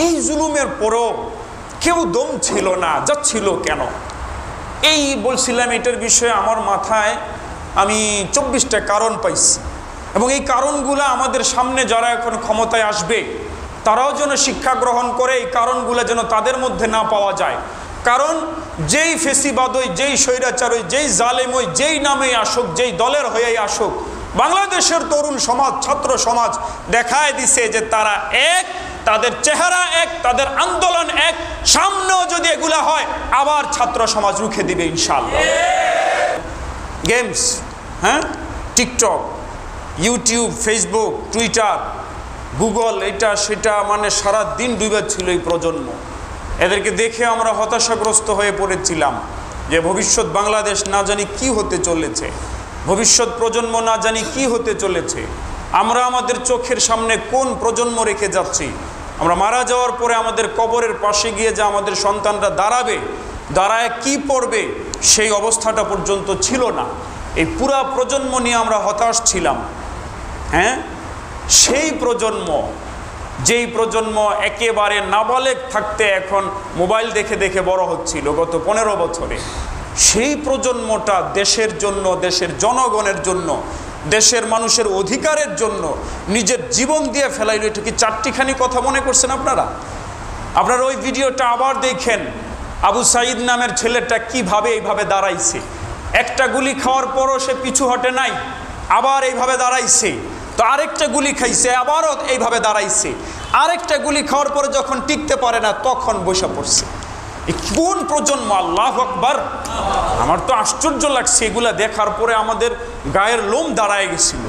এই জুলুমের পরও কেউ দম ছিল না, যাচ্ছিল কেন? এই বলছিলাম, এটার বিষয়ে আমার মাথায় আমি 24টা কারণ পাইছি, এবং এই কারণগুলো আমাদের সামনে যারা এখন ক্ষমতায় আসবে তারাও যেন শিক্ষা গ্রহণ করে, এই কারণগুলো যেন তাদের মধ্যে না পাওয়া যায়। কারণ যেই ফেসিবাদই, যেই স্বৈরাচারই, যেই জালেমই, যেই নামেই আসুক, যেই দলের হয়েই আসুক, বাংলাদেশের তরুণ সমাজ, ছাত্র সমাজ দেখায় দিছে যে তারা এক, তাদের চেহারা এক, তাদের আন্দোলন এক। সামনেও যদি এগুলা হয়, আবার ছাত্র সমাজ রুখে দিবে ইনশাআল্লাহ। গেমস, হ্যাঁ, TikTok, YouTube, Facebook, Twitter, Google, এটা সেটা, মানে সারা দিন ডুবে ছিল এই প্রজন্ম। এদেরকে দেখে আমরা হতাশাগ্রস্ত হয়ে পড়েছিলাম যে ভবিষ্যৎ বাংলাদেশ না জানি কি হতে চলেছে, ভবিষ্যৎ প্রজন্ম না জানি কি হতে চলেছে। আমরা আমাদের চোখের সামনে কোন প্রজন্ম রেখে যাচ্ছি? আমরা মারা যাওয়ার পরে আমাদের কবরের পাশে গিয়ে যে আমাদের সন্তানরা দাঁড়াবে, দাঁড়ায় কি পড়বে, সেই অবস্থাটা পর্যন্ত ছিল না। এই পুরা প্রজন্ম নিয়ে আমরা হতাশ ছিলাম। হ্যাঁ, সেই প্রজন্ম, যেই প্রজন্ম একেবারে নাবালেগ থাকতে এখন মোবাইল দেখে দেখে বড় হচ্ছিল গত 15 বছরে, সেই প্রজন্মটা দেশের জন্য, দেশের জনগণের জন্য, দেশের মানুষের অধিকারের জন্য নিজের জীবন দিয়ে ফেলাইল। এটা কি চারটিখানি কথা মনে করছেন আপনারা? আপনারা ওই ভিডিওটা আবার দেখেন, আবু সাঈদ নামের ছেলেটা কিভাবে এইভাবে দাঁড়াইছে। একটা গুলি খাওয়ার পরও সে পিছু হটে নাই, আবার এইভাবে দাঁড়াইছে। তো আরেকটা গুলি খাইছে, আবারও এইভাবে দাঁড়াইছে। আরেকটা গুলি খাওয়ার পরে যখন টিকতে পারে না, তখন বসে পড়ছে। কোন প্রজন্ম! আল্লাহু আকবার! আমার তো আশ্চর্য লাগছে এগুলা দেখার পরে, আমাদের গায়ের লোম দাঁড়ায় গেছিল।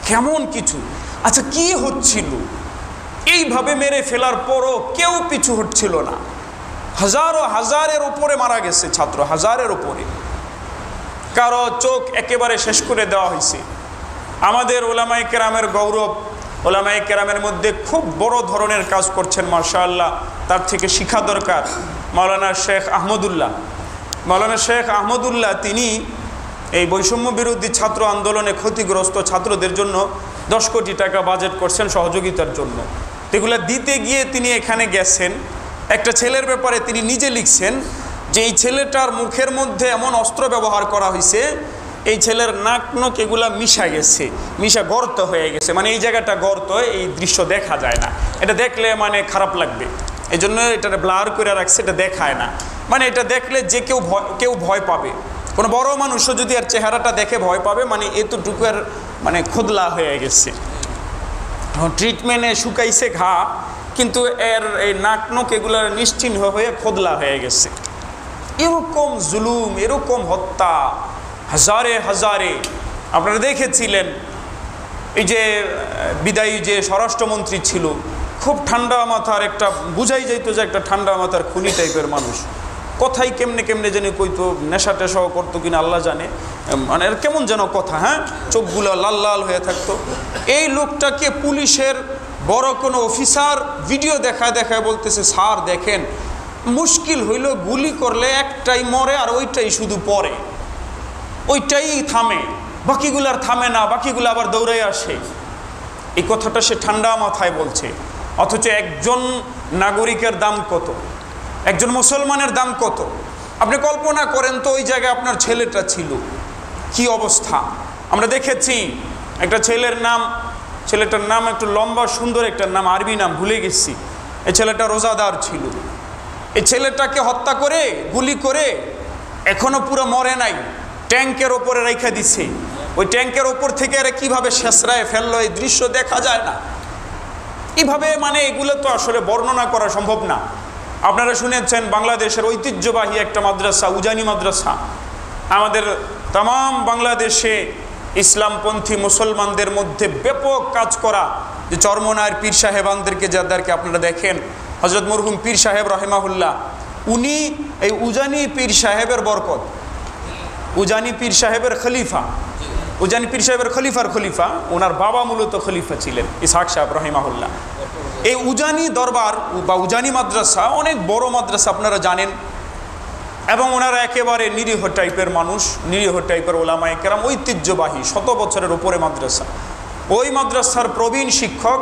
কেমন কিছু! আচ্ছা, কি হচ্ছিল? এইভাবে মেরে ফেলার পরও কেউ পিছু হচ্ছিল না। হাজারো হাজারের উপরে মারা গেছে ছাত্র, হাজারের উপরে। কারো চোখ একেবারে শেষ করে দেওয়া হয়েছে। আমাদের ওলামায়ে কেরামের গৌরব, ওলামায়ে কেরামের মধ্যে খুব বড় ধরনের কাজ করছেন মাশাআল্লাহ, তার থেকে শিক্ষা দরকার। মাওলানা শেখ আহমদুল্লাহ, মাওলানা শেখ আহমদুল্লাহ তিনি এই বৈষম্য বিরোধী ছাত্র আন্দোলনে ক্ষতিগ্রস্ত ছাত্রদের জন্য 10 কোটি টাকা বাজেট করছেন সহযোগিতার জন্য। এগুলো দিতে গিয়ে তিনি এখানে গেছেন। একটা ছেলের ব্যাপারে তিনি নিজে লিখছেন যে এই ছেলেটার মুখের মধ্যে এমন অস্ত্র ব্যবহার করা হয়েছে, এই ছেলের নাক নখ এগুলা মিশা গেছে, মিশা গর্ত হয়ে গেছে। মানে এই জায়গাটা গর্ত, এই দৃশ্য দেখা যায় না। এটা দেখলে মানে খারাপ লাগবে, এই জন্য এটা ব্লার করে রাখছে, এটা দেখায় না। মানে এটা দেখলে যে কেউ ভয় পাবে। কোনো বড় মানুষও যদি আর চেহারাটা দেখে ভয় পাবে, মানে এতটুকু আর মানে খোদলা হয়ে গেছে। ট্রিটমেন্টে শুকাইছে ঘা, কিন্তু এর এই নাক নখ এগুলো নিশ্চিহ্ন হয়ে খোদলা হয়ে গেছে। এরকম জুলুম, এরকম হত্যা হাজারে হাজারে আপনারা দেখেছিলেন। এই যে বিদায়ী যে স্বরাষ্ট্রমন্ত্রী ছিল, খুব ঠান্ডা মাথার, একটা বুঝাই যাইতো যে একটা ঠান্ডা মাথার খুনি টাইপের মানুষ। কথাই কেমনে কেমনে যেন কইতো, নেশা টেশাও করতো কিনা আল্লাহ জানে, মানে কেমন যেন কথা, হ্যাঁ, চোখগুলো লাল লাল হয়ে থাকতো। এই লোকটাকে পুলিশের বড় কোনো অফিসার ভিডিও দেখায় বলতেছে, স্যার দেখেন, মুশকিল হইল গুলি করলে একটাই মরে আর ওইটাই শুধু পড়ে, ওইটাই থামে, বাকিগুলার থামে না, বাকিগুলো আবার দৌড়ে আসে। এই কথাটা সে ঠান্ডা মাথায় বলছে। অথচ একজন নাগরিকের দাম কত, একজন মুসলমানের দাম কত? আপনি কল্পনা করেন তো, ওই জায়গায় আপনার ছেলেটা ছিল, কি অবস্থা। আমরা দেখেছি একটা ছেলেটার নাম একটু লম্বা সুন্দর একটা নাম, আরবি নাম ভুলে গেছি। এই ছেলেটা রোজাদার ছিল। এই ছেলেটাকে হত্যা করে, গুলি করে, এখনো পুরো মরে নাই, ট্যাঙ্কের ওপরে রেখে দিছে। ওই ট্যাঙ্কের ওপর থেকে এরা কিভাবে শেষরায় ফেললো, এই দৃশ্য দেখা যায় না। এইভাবে মানে এগুলো তো আসলে বর্ণনা করা সম্ভব না। আপনারা শুনেছেন বাংলাদেশের ঐতিহ্যবাহী একটা মাদ্রাসা, উজানি মাদ্রাসা, আমাদের তাম বাংলাদেশে ইসলামপন্থী মুসলমানদের মধ্যে ব্যাপক কাজ করা, যে চরমনায়ের পীর সাহেবানদেরকে যাদেরকে আপনারা দেখেন, হযরত মরহুম পীর সাহেব রাহিমাহুল্লাহ, উনি এই উজানি পীর সাহেবের বরকত, উজানি পীর সাহেবের খলিফা, উজানি পীর সাহেবের খলিফা, ওনার বাবা মূলত খলিফা ছিলেন ইসহাক সাহেব রাহিমাহুল্লাহ। এই উজানি দরবার বা উজানি মাদ্রাসা অনেক বড় মাদ্রাসা আপনারা জানেন, এবং ওনারা একেবারে নিরীহ টাইপের মানুষ, নিরীহ টাইপের ওলামায়ে কেরাম, ঐতিহ্যবাহী 100 বছরের উপরে মাদ্রাসা। ওই মাদ্রাসার প্রবীণ শিক্ষক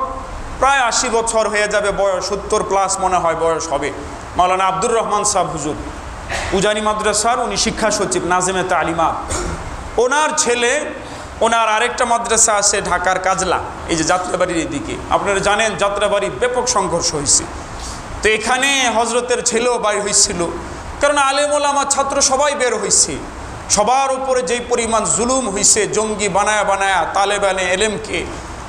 প্রায় 80 বছর হয়ে যাবে বয়স, 70+ মনে হয় বয়স হবে। মাওলানা আব্দুর রহমান সাহেব হুজুর উজানি মাদ্রাসার উনি শিক্ষা সচিব নাজিমে তালিমাত। ওনার ছেলে, ওনার আরেকটা মাদ্রাসা আছে ঢাকার কাজলা, এই যে যাত্রাবাড়ির এদিকে, আপনারা জানেন যাত্রাবাড়ি ব্যাপক সংঘর্ষ হয়েছে। তো এখানে হজরতের ছেলেও বাইর হয়েছিল, কারণ আলেম ওলামা ছাত্র সবাই বের হয়েছে। সবার উপরে যেই পরিমাণ জুলুম হয়েছে, জঙ্গি বানায়া বানায়া তালেবানে এলেমকে,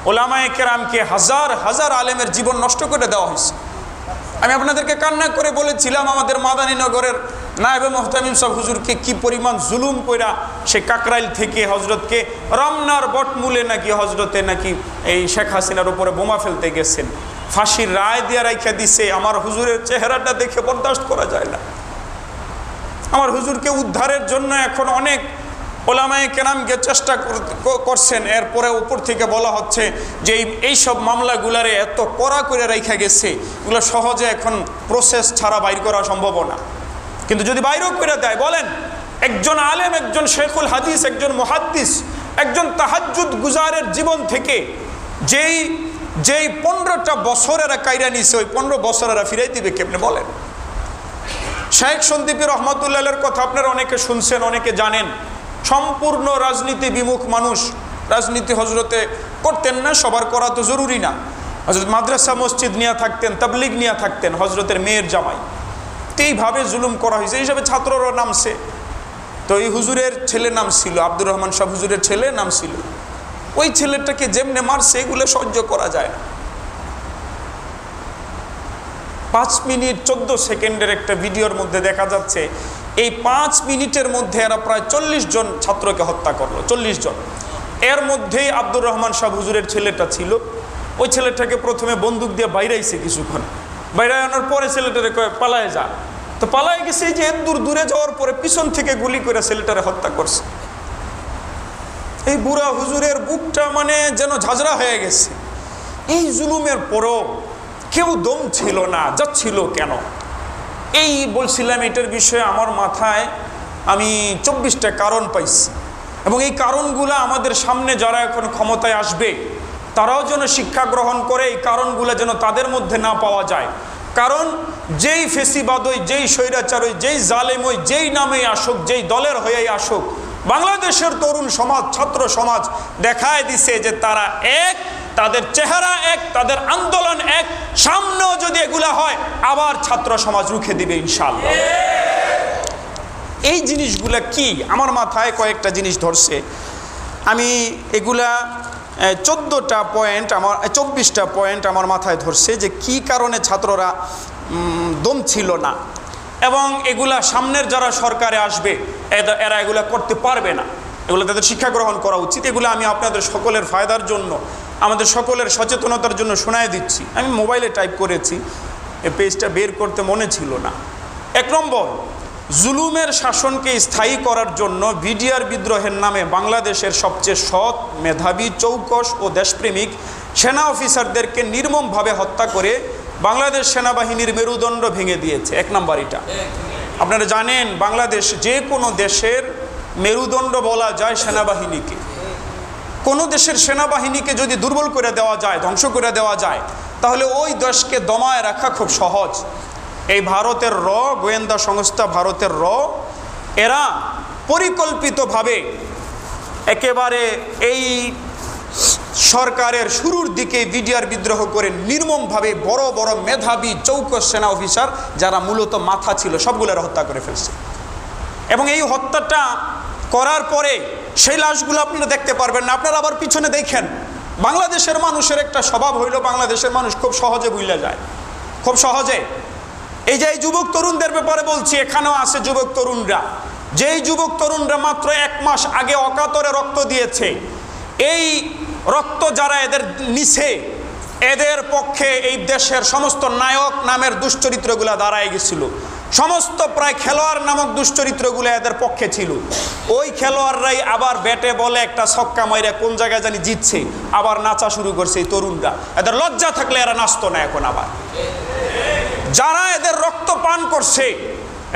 ওলামায়ে কেরামকে, হাজার হাজার আলেমের জীবন নষ্ট করে দেওয়া হয়েছে। আমি আপনাদেরকে কান্না করে বলেছিলাম আমাদের মাদানীনগরের নায়েবে মোহতামিম সাহেব হুজুরকে কি পরিমাণ জুলুম কইরা সে কাকরাইল থেকে হজরতকে রমনার বটমূলে নাকি হজরতে নাকি এই শেখ হাসিনার উপরে বোমা ফেলতে গেছেন, ফাঁসির রায় দিয়ে রাইখা দিছে। আমার হুজুরের চেহারাটা দেখে বরদাস্ত করা যায় না। আমার হুজুরকে উদ্ধারের জন্য এখন অনেক ওলামায়ে কেরামকে চেষ্টা করছেন, এরপরে উপর থেকে বলা হচ্ছে যে এইসব মামলাগুলারে এত কড়া করে রাইখা গেছে, এগুলো সহজে এখন প্রসেস ছাড়া বাইর করা সম্ভব না। কিন্তু যদি বাইরেও করে দেয়, বলেন একজন আলেম, একজন শেখুল হাদিস, একজন মুহাদ্দিস, একজন তাহাজ্জুদ গুজারের জীবন থেকে যেই 15টা বছর এরা কাইরা নিছে, ওই 15 বছর এরা ফিরাই দিবে কেমনে বলেন? শেখ সন্দীপী রহমতুল্লাহের কথা আপনারা অনেকে শুনছেন, অনেকে জানেন। সম্পূর্ণ রাজনীতি বিমুখ মানুষ, রাজনীতি হজরতে করতেন না, সবার করা তো জরুরি না। হজরত মাদ্রাসা মসজিদ নিয়ে থাকতেন, তাবলিগ নিয়ে থাকতেন, হজরতের মেয়ের জামাই। তো এইভাবে জুলুম করা হয়েছে, এই হিসাবে ছাত্ররা নামছে। তো এই হুজুরের ছেলে নাম ছিল আব্দুর রহমান সাহেব হুজুরের ছেলে নাম ছিল। ওই ছেলেটাকে যেমনে মারছে এগুলো সহ্য করা যায় না। 5 মিনিট 14 সেকেন্ডের একটা ভিডিওর মধ্যে দেখা যাচ্ছে এই 5 মিনিটের মধ্যে এরা প্রায় 40 জন ছাত্রকে হত্যা করলো, 40 জন। এর মধ্যেই আব্দুর রহমান সাহেব হুজুরের ছেলেটা ছিল। ওই ছেলেটাকে প্রথমে বন্দুক দিয়ে বাইরাইছে, কিছুক্ষণ বাইরে আনার পরে ছেলেটারে পালায় যা। তো পালায় গেছে, যে দূরে যাওয়ার পরে পিছন থেকে গুলি করে ছেলেটারে হত্যা করছে। এই বুড়া হুজুরের বুকটা মানে যেন ঝাঁঝরা হয়ে গেছে। এই জুলুমের পরও কেউ দম ছিল না, যাচ্ছিল কেন? এই বলছিলাম এটার বিষয়ে আমার মাথায় আমি 24টা কারণ পাইছি, এবং এই কারণগুলো আমাদের সামনে যারা এখন ক্ষমতায় আসবে তারাও যেন শিক্ষা গ্রহণ করে, এই কারণগুলো যেন তাদের মধ্যে না পাওয়া যায়। কারণ যেই ফেসিবাদই, যেই স্বৈরাচারই, যেই জালেমই, যেই নামেই আসুক, যেই দলের হয়েই আসুক, বাংলাদেশের তরুণ সমাজ, ছাত্র সমাজ দেখায় দিছে যে তারা এক, তাদের চেহারা এক, তাদের আন্দোলন এক। সামনেও যদি এগুলা হয় আবার ছাত্র সমাজ রুখে দিবে ইনশাআল্লাহ। এই জিনিসগুলা কি আমার মাথায় কয়েকটা জিনিস ধরছে। আমি এগুলা 14টা পয়েন্ট, আমার 24টা পয়েন্ট আমার মাথায় ধরছে যে কি কারণে ছাত্ররা দম ছিল না, এবং এগুলা সামনের যারা সরকারে আসবে এরা এগুলা করতে পারবে না, এগুলো তাদের শিক্ষা গ্রহণ করা উচিত। এগুলো আমি আপনাদের সকলের ফায়দার জন্য, আমাদের সকলের সচেতনতার জন্য শোনায় দিচ্ছি। আমি মোবাইলে টাইপ করেছি, এই পেজটা বের করতে মনে ছিল না। 1 নম্বর, জুলুমের শাসনকে স্থায়ী করার জন্য বিডিআর বিদ্রোহের নামে বাংলাদেশের সবচেয়ে সৎ, মেধাবী, চৌকস ও দেশপ্রেমিক সেনা অফিসারদেরকে নির্মমভাবে হত্যা করে বাংলাদেশ সেনাবাহিনীর মেরুদণ্ড ভেঙে দিয়েছে। 1 নম্বর এটা। আপনারা জানেন বাংলাদেশ যে কোনো দেশের মেরুদণ্ড বলা যায় সেনাবাহিনীকে। কোনো দেশের সেনাবাহিনীকে যদি দুর্বল করে দেওয়া যায়, ধ্বংস করে দেওয়া যায়, তাহলে ওই দেশকে দমায় রাখা খুব সহজ। এই ভারতের গোয়েন্দা সংস্থা ভারতের এরা পরিকল্পিতভাবে একেবারে এই সরকারের শুরুর দিকে বিডিআর বিদ্রোহ করে নির্মমভাবে বড় বড় মেধাবী চৌকস সেনা অফিসার যারা মূলত মাথা ছিল সবগুলোর হত্যা করে ফেলছে। এবং এই হত্যাটা করার পরে সেই লাশগুলো আপনারা দেখতে পারবেন না। আপনারা আবার পিছনে দেখেন, বাংলাদেশের মানুষের একটা স্বভাব হইল, বাংলাদেশের মানুষ খুব সহজে ভুলে যায়, খুব সহজে। এই যে এই যুবক তরুণদের ব্যাপারে বলছি, এখানেও আছে যুবক তরুণরা, যেই যুবক তরুণরা মাত্র 1 মাস আগে অকাতরে রক্ত দিয়েছে, এই রক্ত যারা এদের নিছে, এদের পক্ষে এই দেশের সমস্ত নায়ক নামের দুশ্চরিত্রগুলা দাঁড়ায় গেছিল। সমস্ত প্রায় খেলোয়াড় নামক দুশ্চরিত্রগুলো এদের পক্ষে ছিল। ওই খেলোয়াড়রাই আবার ব্যাটে বলে একটা ছক্কা মাইরা কোন জায়গায় জানি জিতছে, আবার নাচা শুরু করছে এই তরুণরা। এদের লজ্জা থাকলে এরা নাচতো না এখন। আবার যারা এদের রক্ত পান করছে,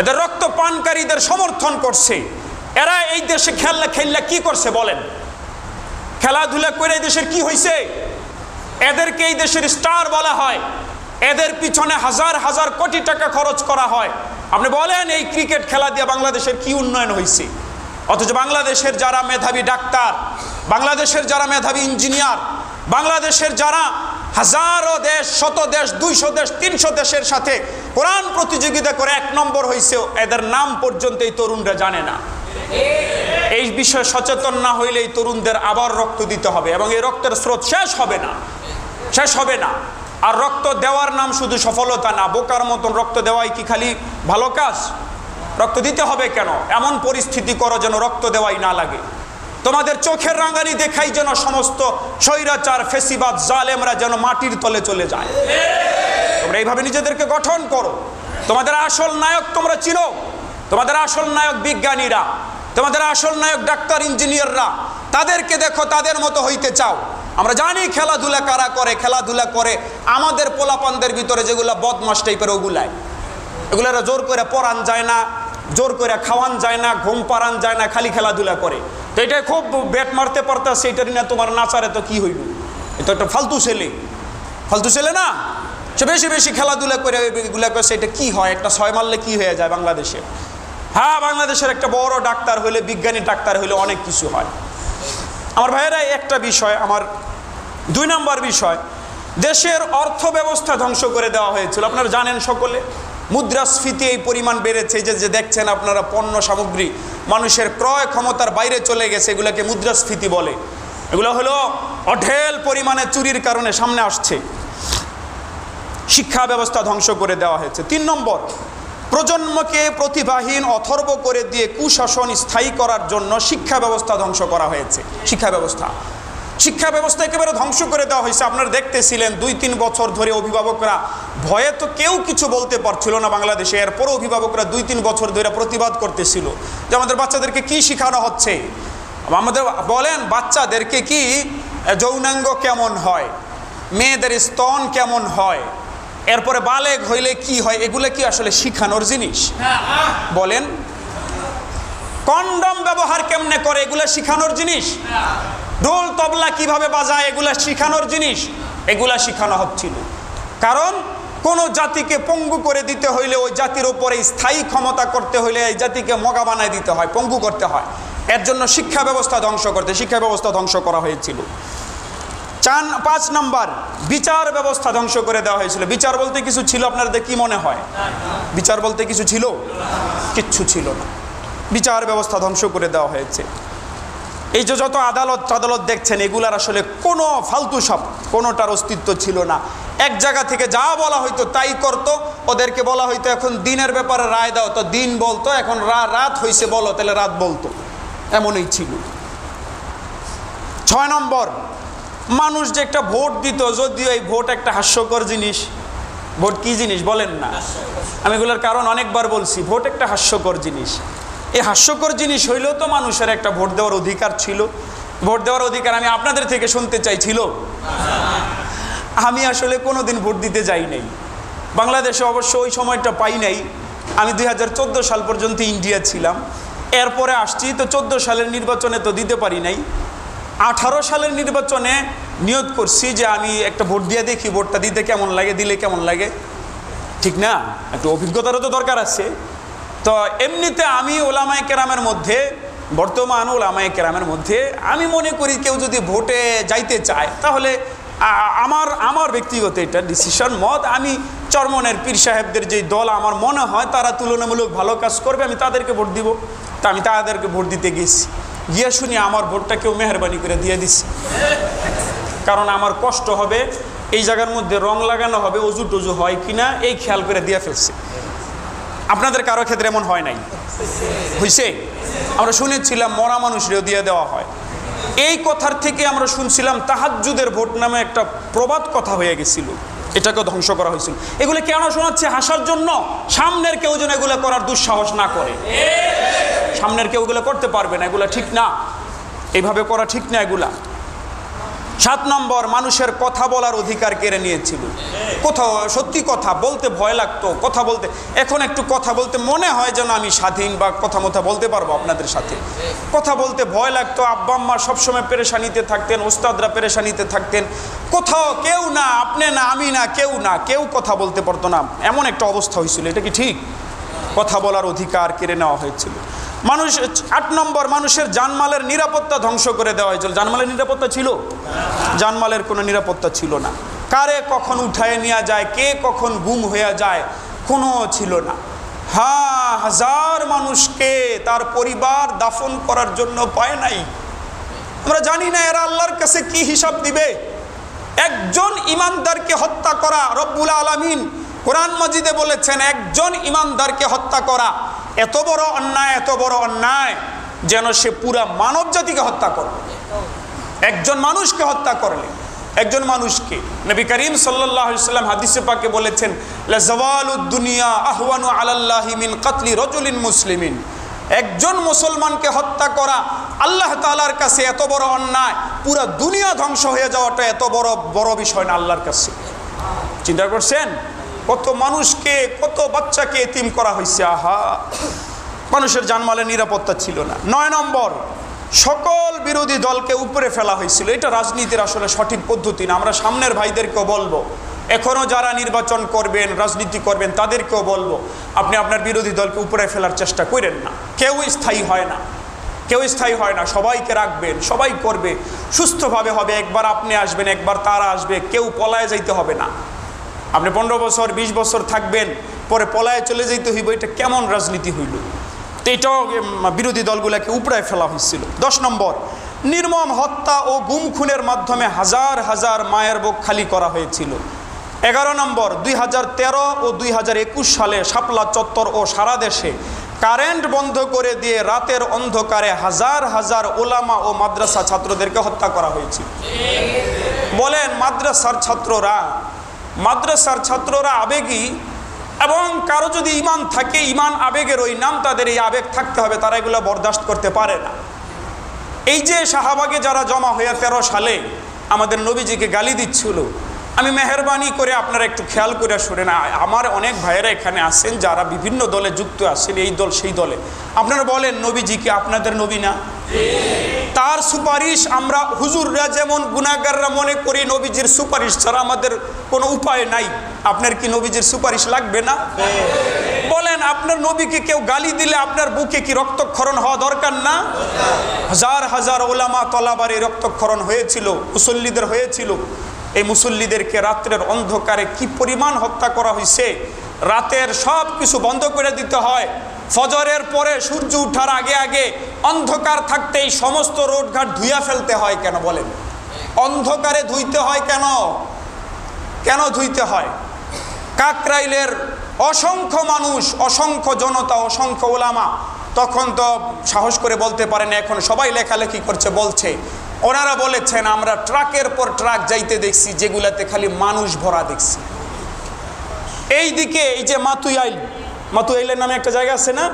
এদের রক্ত পানকারীদের সমর্থন করছে, এরা এই দেশে খেললা কি করছে বলেন? খেলাধুলা করে দেশের কি হয়েছে? এদেরকে এই দেশের স্টার বলা হয়, এদের পিছনে হাজার হাজার কোটি টাকা খরচ করা হয়। আপনি বলেন এই ক্রিকেট খেলা দিয়ে বাংলাদেশের কি উন্নয়ন হয়েছে? অথচ বাংলাদেশের যারা মেধাবী ডাক্তার, বাংলাদেশের যারা মেধাবী ইঞ্জিনিয়ার, বাংলাদেশের যারা হাজারো দেশ, 100 দেশ, 200 দেশ, 300 দেশের সাথে কোরআন প্রতিযোগিতা করে 1 নম্বর হয়েছে, এদের নাম পর্যন্ত এই তরুণরা জানে না। এই বিষয়ে সচেতন না হইলে এই তরুণদের আবার রক্ত দিতে হবে, এবং এই রক্তের স্রোত শেষ হবে না, শেষ হবে না। আর রক্ত দেওয়ার নাম শুধু সফলতা না, বোকার মতন রক্ত দেওয়াই কি খালি ভালো কাজ? রক্ত দিতে হবে কেন? এমন পরিস্থিতি করো যেন রক্ত দেওয়াই না লাগে। তোমাদের চোখের রাঙানি দেখাই যেন সমস্ত স্বৈরাচার, ফেসিবাদ, জালেমরা যেন মাটির তলে চলে যায়। তোমরা এইভাবে নিজেদেরকে গঠন করো। তোমাদের আসল নায়ক তোমরা চিনো, তোমাদের আসল নায়ক বিজ্ঞানীরা, তোমাদের আসল নায়ক ডাক্তার, ইঞ্জিনিয়াররা। তাদেরকে দেখো, তাদের মতো হইতে চাও। আমরা জানি খেলাধুলা কারা করে, খেলাধুলা করে আমাদের পোলাপানদের ভিতরে যেগুলা বদমাস টাইপের, এগুলারা জোর করে পড়ান যায় না, জোর করে খাওয়ান যায় না, ঘুম পাড়ান যায় না, খালি খেলাধুলা করে। তো এটাই খুব ব্যাট মারতে পারতাছে, এটারই না তোমার নাচারে তো কি হইল? এটা একটা ফালতু ছেলে, ফালতু ছেলে না? সে বেশি বেশি খেলাধুলা করে এগুলা করছে, এটা কি হয়? একটা 6 মারলে কি হয়ে যায় বাংলাদেশে? হ্যাঁ, বাংলাদেশের একটা বড় ডাক্তার হইলে, বিজ্ঞানী ডাক্তার হইলে অনেক কিছু হয়। আমার ভাইয়েরা, একটা বিষয়, আমার 2 নম্বর বিষয়, দেশের অর্থ ব্যবস্থা ধ্বংস করে দেওয়া হয়েছিল। আপনারা জানেন সকলে, মুদ্রাস্ফীতি এই পরিমাণ বেড়েছে যে দেখছেন আপনারা, পণ্য সামগ্রী মানুষের ক্রয় ক্ষমতার বাইরে চলে গেছে, এগুলোকে মুদ্রাস্ফীতি বলে। এগুলো হলো অঢেল পরিমাণে চুরির কারণে সামনে আসছে। শিক্ষা ব্যবস্থা ধ্বংস করে দেওয়া হয়েছে। 3 নম্বর, প্রজন্মকে প্রতিভাহীন অথর্ব করে দিয়ে কুশাসন স্থায়ী করার জন্য শিক্ষা ব্যবস্থা ধ্বংস করা হয়েছে। শিক্ষা ব্যবস্থা একেবারে ধ্বংস করে দেওয়া হয়েছে। আপনারা দেখতেছিলেন 2-3 বছর ধরে অভিভাবকরা ভয়ে তো কেউ কিছু বলতে পারছিল না বাংলাদেশে। এরপরও অভিভাবকরা 2-3 বছর ধরে প্রতিবাদ করতেছিল যে আমাদের বাচ্চাদেরকে কি শেখানো হচ্ছে। আমাদের বলেন, বাচ্চাদেরকে কি যৌনাঙ্গ কেমন হয়, মেয়েদের স্তন কেমন হয়, এরপরে বালেগ হইলে কি হয়, এগুলো কি আসলে শিখানোর জিনিস? বলেন, কন্ডম ব্যবহার কেমনে করে, এগুলো শিখানোর জিনিস? ঢোল তবলা কিভাবে বাজায়, এগুলা শিখানোর জিনিস? এগুলা শিখানো হচ্ছিল। কারণ কোন জাতিকে পঙ্গু করে দিতে হইলে, ওই জাতির উপরে স্থায়ী ক্ষমতা করতে হইলে এই জাতিকে মগা বানায় দিতে হয়, পঙ্গু করতে হয়। এর জন্য শিক্ষা ব্যবস্থা ধ্বংস করা হয়েছিল। 5 নম্বর, বিচার ব্যবস্থা ধ্বংস করে দেওয়া হয়েছিল। বিচার বলতে কিছু ছিল? আপনাদের কি মনে হয় বিচার বলতে কিছু ছিল? কিচ্ছু ছিল না। বিচার ব্যবস্থা ধ্বংস করে দেওয়া হয়েছে। এই যে যত আদালত দেখছেন, এগুলার আসলে কোনো ফালতু সব, কোনোটার অস্তিত্ব ছিল না। এক জায়গা থেকে যা বলা হইতো তাই করতো। ওদেরকে বলা হইতো এখন দিনের ব্যাপারে রায় দাও, তো দিন বলতো। এখন রাত হইছে বলো, তাহলে রাত বলতো। এমনই ছিল। 6 নম্বর, মানুষ যে একটা ভোট দিত, যদিও এই ভোট একটা হাস্যকর জিনিস। ভোট কি জিনিস বলেন না? আমি এগুলোর কারণ অনেকবার বলছি। ভোট একটা হাস্যকর জিনিস। এই হাস্যকর জিনিস হইলেও তো মানুষের একটা ভোট দেওয়ার অধিকার ছিল। ভোট দেওয়ার অধিকার আমি আপনাদের থেকে শুনতে চাইছিল। আমি আসলে কোনোদিন ভোট দিতে যাই নাই বাংলাদেশে, অবশ্য ওই সময়টা পাই নাই। আমি 2014 সাল পর্যন্ত ইন্ডিয়া ছিলাম। এরপরে আসছি, তো 14 সালের নির্বাচনে তো দিতে পারি নাই। 18 সালের নির্বাচনে নিয়ত করছি যে আমি একটা ভোট দিয়ে দেখি ভোটটা দিতে কেমন লাগে, দিলে কেমন লাগে, ঠিক না? একটু অভিজ্ঞতারও তো দরকার আছে। তো এমনিতে আমি ওলামায়ে কেরামের মধ্যে, বর্তমান ওলামায়ে কেরামের মধ্যে আমি মনে করি কেউ যদি ভোটে যাইতে চায়, তাহলে আমার ব্যক্তিগত এটা ডিসিশন, মত, আমি চরমনের পীর সাহেবদের যেই দল আমার মনে হয় তারা তুলনামূলক ভালো কাজ করবে, আমি তাদেরকে ভোট দিব। তা আমি তাদেরকে ভোট দিতে গেছি। গিয়ে শুনি আমার ভোটটা কেউ মেহরবানি করে দিয়ে দিচ্ছে। কারণ আমার কষ্ট হবে, এই জায়গার মধ্যে রং লাগানো হবে, অজু টজু হয় কিনা এই খেয়াল করে দিয়ে ফেলছে। আপনাদের কারো ক্ষেত্রে এমন হয় নাই? হইছে? আমরা শুনেছিলাম মরা মানুষরেও দিয়ে দেওয়া হয়। এই কথার থেকে আমরা শুনছিলাম তাহাজ্জুদের ভোট নামে একটা প্রবাদ কথা হয়ে গেছিল, এটাকে ধ্বংস করা হয়েছিল। এগুলো কেন শোনাচ্ছে? হাসার জন্য। সামনের কেউ যেন এগুলো করার দুঃসাহস না করে। সামনের কেউ এগুলো করতে পারবে না, এগুলো ঠিক না, এইভাবে করা ঠিক না এগুলা। 7 নম্বর, মানুষের কথা বলার অধিকার কেড়ে নিয়েছিল। কোথাও সত্যি কথা বলতে ভয় লাগতো, কথা বলতে। এখন একটু কথা বলতে মনে হয় যেন আমি স্বাধীন বা কথা মতো বলতে পারবো আপনাদের সাথে। কথা বলতে ভয় লাগতো। আব্বা আম্মা সবসময় পেরেশানিতে থাকতেন, ওস্তাদরা পেরেশানিতে থাকতেন। কোথাও কেউ না, আপনি না, আমি না, কেউ কথা বলতে পারতো না, এমন একটা অবস্থা হয়েছিল। এটা কি ঠিক? কথা বলার অধিকার কেড়ে নেওয়া হয়েছিল। মানুষ 8 নম্বর, মানুষের জানমালের নিরাপত্তা ধ্বংস করে দেওয়া হয়েছিল। জানমালের নিরাপত্তা ছিল? জানমালের কোনো নিরাপত্তা ছিল না। কারে কখন উঠায় নেওয়া যায়, কে কখন গুম হয়ে যায়, কোনো ছিল না। হাজার মানুষকে তার পরিবার দাফন করার জন্য পায় নাই। আমরা জানি না এরা আল্লাহর কাছে কি হিসাব দিবে। একজন ইমানদারকে হত্যা করা, রব্বুল আলামিন কোরআন মাজিদে বলেছেন একজন ইমানদারকে হত্যা করা এত বড় অন্যায়, এত বড় অন্যায় যেন সে পুরা মানব জাতিকে হত্যা করবে। একজন মানুষকে হত্যা করলে, একজন মানুষকে, নবী করিম সাল্লাল্লাহু আলাইহি ওয়াসাল্লাম হাদিসে পাকে বলেছেন, লা জাওয়ালুদ দুনিয়া আহওয়ানু আলাল্লাহি মিন কাতলি রাজুলিন মুসলিমিন। একজন মুসলমানকে হত্যা করা আল্লাহ তাআলার কাছে এত বড় অন্যায়, পুরা দুনিয়া ধ্বংস হয়ে যাওয়াটা এত বড় বিষয় না আল্লাহর কাছে। চিন্তা করছেন কত মানুষকে, কত বাচ্চাকে এতিম করা হয়েছে। মানুষের জানমালের নিরাপত্তা ছিল না। 9 নম্বর, সকল বিরোধী দলকে উপরে ফেলা হয়েছিল। এটা রাজনীতির আসলে সঠিক পদ্ধতি না। আমরা সামনের ভাইদেরকেও বলবো, এখনও যারা নির্বাচন করবেন, রাজনীতি করবেন, তাদেরকেও বলবো, আপনি আপনার বিরোধী দলকে উপরে ফেলার চেষ্টা করেন না। কেউ স্থায়ী হয় না, কেউ স্থায়ী হয় না। সবাইকে রাখবেন, সবাই করবে, সুস্থভাবে হবে। একবার আপনি আসবেন, একবার তারা আসবে, কেউ পলায় যাইতে হবে না। আপনি 15 বছর 20 বছর থাকবেন, পরে পলায় চলে যেতে হইব, এটা কেমন রাজনীতি হইল? তো এটাও বিরোধী দলগুলোকে উপরে ফেলা হয়েছিল। 10 নম্বর, নির্মম হত্যা ও গুম খুনের মাধ্যমে হাজার হাজার মায়ের বুক খালি করা হয়েছিল। 11 নম্বর, 2013 ও 2021 সালে শাপলা চত্বর ও সারা দেশে কারেন্ট বন্ধ করে দিয়ে রাতের অন্ধকারে হাজার হাজার ওলামা ও মাদ্রাসা ছাত্রদেরকে হত্যা করা হয়েছিল। বলেন, মাদ্রাসার ছাত্ররা আবেগী, এবং কারো যদি ইমান থাকে, ইমান আবেগের ওই নাম, তাদের এই আবেগ থাকতে হবে, তারা এগুলো বরদাস্ত করতে পারে না। এই যে শাহবাগে যারা জমা হয়ে 13 সালে আমাদের নবীজিকে গালি দিচ্ছিল, আমি মেহরবানি করে আপনারা একটু খেয়াল করে শুনেন। আমার অনেক ভাইয়েরা এখানে আছেন যারা বিভিন্ন দলে যুক্ত আছেন, এই দল সেই দলে। আপনারা বলেন, নবীজিকে আপনাদের নবী না? তার সুপারিশ আমরা হুজুররা যেমন গুনাহগাররা মনে করি, নবীজির সুপারিশ ছাড়া আমাদের কোনো উপায় নাই। আপনার কি নবীজির সুপারিশ লাগবে না? বলেন, আপনার নবীকে কেউ গালি দিলে আপনার বুকে কি রক্তক্ষরণ হওয়া দরকার না? হাজার হাজার ওলামা তলাবার এই রক্তক্ষরণ হয়েছিল, মুসল্লিদের হয়েছিল। এই মুসল্লিদেরকে রাত্রের অন্ধকারে কি পরিমাণ হত্যা করা হয়েছে। রাতের সব কিছু বন্ধ করে দিতে হয়। ফজরের পরে সূর্য উঠার আগে আগে অন্ধকার থাকতেই সমস্ত রোডঘাট ধুইয়া ফেলতে হয়। কেন বলেন? অন্ধকারে ধুইতে হয় কেন? কেন ধুইতে হয়? কাকরাইলের অসংখ্য মানুষ, অসংখ্য জনতা, অসংখ্য ওলামা তখন তো সাহস করে বলতে পারে না, এখন সবাই লেখালেখি করছে, বলছে। ওনারা বলেছেন, আমরা ট্রাকের পর ট্রাক যাইতে দেখছি, যেগুলাতে খালি মানুষ ভরা দেখছি। এই দিকে এই যে মাতুয়াইলের নামে একটা জায়গা আছে না,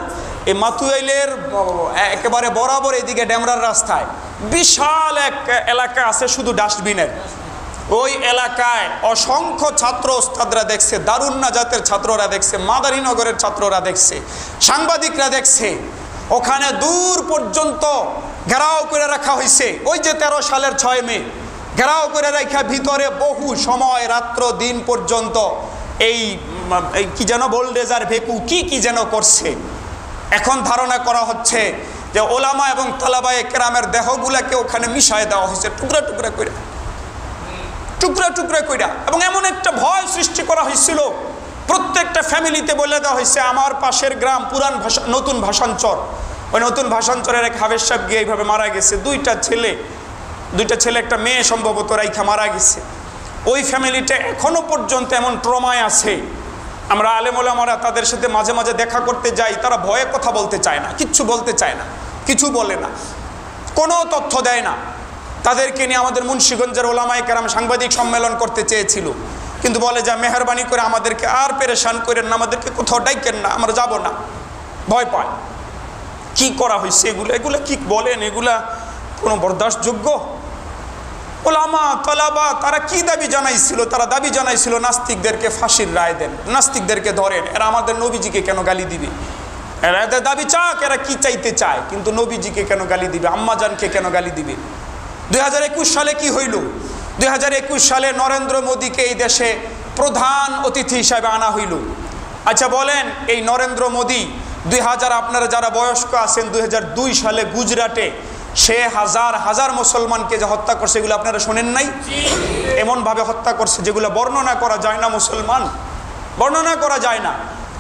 এই মাতুয়াইলের একেবারে বরাবর এইদিকে ডেমরার রাস্তায় বিশাল এক এলাকা আছে শুধু ডাস্টবিনের। ওই এলাকায় অসংখ্য ছাত্র ওস্তাদরা দেখছে, দারুন নাজাতের ছাত্ররা দেখছে, মাদারীনগরের ছাত্ররা দেখছে, সাংবাদিকরা দেখছে। ওখানে দূর পর্যন্ত ঘেরাও করে রাখা হয়েছে। ওই যে 13 সালের 6 মে ঘেরাও করে রাখা, ভিতরে বহু সময় রাত্র দিন পর্যন্ত এই কি যেন বোলডেজার ভেকু কি যেন করছে। এখন ধারণা করা হচ্ছে যে ওলামা এবং তালাবায়ে কেরামের দেহগুলাকে ওখানে মিশায় দেওয়া হয়েছে, টুকরা টুকরা কইরা। এবং এমন একটা ভয় সৃষ্টি করা হয়েছিল, প্রত্যেকটা ফ্যামিলিতে বলে দেওয়া হয়েছে, আমার পাশের গ্রাম নতুন ভাষাঞ্চর, ওই নতুন ভাষাঞ্চরের এক হাফেজ সাহেব গিয়ে এইভাবে মারা গেছে। দুইটা ছেলে একটা মেয়ে সম্ভবত রাইখা মারা গেছে। ওই ফ্যামিলিটা এখনো পর্যন্ত এমন ট্রমায় আছে। আমরা আলেম ওলামারা তাদের সাথে মাঝে মাঝে দেখা করতে যাই, তারা ভয়ে কথা বলতে চায় না, কিচ্ছু বলতে চায় না, কিছু বলে না, কোনো তথ্য দেয় না। তাদেরকে নিয়ে আমাদের মুন্সিগঞ্জের ওলামায়ে কেরাম সাংবাদিক সম্মেলন করতে চেয়েছিল, কিন্তু বলে যে মেহরবানি করে আমাদেরকে আর পেরেশান করেন না, আমাদেরকে কোথাও ডাইকেন না, আমরা যাব না, ভয় পায়। কি করা হয়েছে এগুলা কি বলেন? এগুলা কোনো বরদাস্তযোগ্য? ওলামা তলাবা তারা কি দাবি জানাইছিল? তারা দাবি জানাইছিল নাস্তিকদেরকে ফাঁসির রায় দেন, নাস্তিকদেরকে ধরেন, এরা আমাদের নবীজিকে কেন গালি দিবে? এরা এদের দাবি চাক, এরা কি চাইতে চায়, কিন্তু নবীজিকে কেন গালি দিবে, আম্মাজানকে কেন গালি দিবে? 2021 সালে কি হইল? 2021 সালে নরেন্দ্র মোদীকে এই দেশে প্রধান অতিথি হিসাবে আনা হইল। আচ্ছা বলেন, এই নরেন্দ্র মোদী 2000, আপনারা যারা বয়স্ক আছেন, 2002 সালে গুজরাটে সে হাজার হাজার মুসলমানকে যে হত্যা করছে, এগুলো আপনারা শোনেন নাই? এমনভাবে হত্যা করছে যেগুলো বর্ণনা করা যায় না, মুসলমান বর্ণনা করা যায় না।